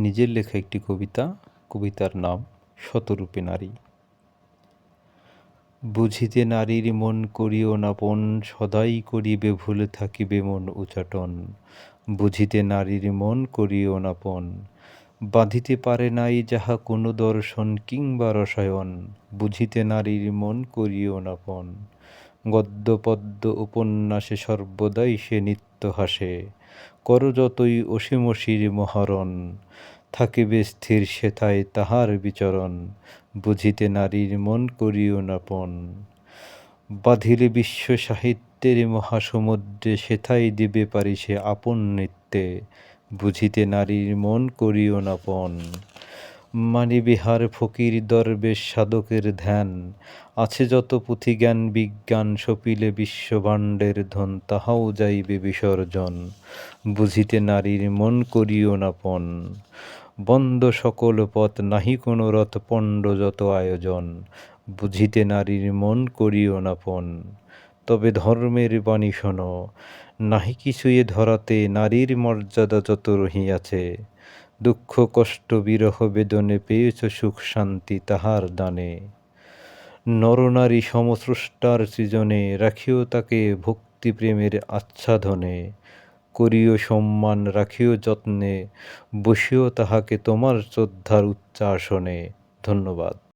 নিজের লেখা একটি কবিতা, কবিতার নাম শতরূপে নারী। বুঝিতে নারীর মন করিও না পণ, সদাই করিবে ভুলে থাকিবে মন উচাটন। বুঝিতে নারীর মন করিও না পণ, বাঁধিতে পারে নাই যাহা কোনো দর্শন কিংবা রসায়ন। বুঝিতে নারীর মন করিও না পণ, গদ্য পদ্য উপন্যাসে সর্বদাই সে নিত্য হাসে। কর যতই অসীমসির মহারণ, থাকিবে স্থির সেথায় তাহার বিচরণ। বুঝিতে নারীর মন করিও না পণ, বাঁধিলে বিশ্ব সাহিত্যের মহাসমুদ্রে সেথায় দিবে পারি সে আপন নৃত্যে। বুঝিতে নারীর মন করিও না পণ, মানিবিহার ফকির দরবেশ সাধকের ধ্যান, আছে যত পুঁথি জ্ঞান বিজ্ঞান সপিলে বিশ্বভাণ্ডের ধন, তাহাও যাইবে বিসর্জন। বুঝিতে নারীর মন করিও না পণ, বন্ধ সকল পথ নাহি কোনো রথ পণ্ড যত আয়োজন। বুঝিতে নারীর মন করিও না পণ, তবে ধর্মের বাণী শোনো, নাহি কিছু এ ধরাতে নারীর মর্যাদা যত রহিয়াছে। দুঃখ কষ্ট বিরহ বেদনে পেয়েছ সুখ শান্তি তাহার দানে। নরনারী সমস্রষ্টার সৃজনে, রাখিও তাকে ভক্তি প্রেমের আচ্ছাদনে। করিও সম্মান রাখিও যত্নে, বসিও তাহাকে তোমার শ্রদ্ধার উচ্চাসনে। ধন্যবাদ।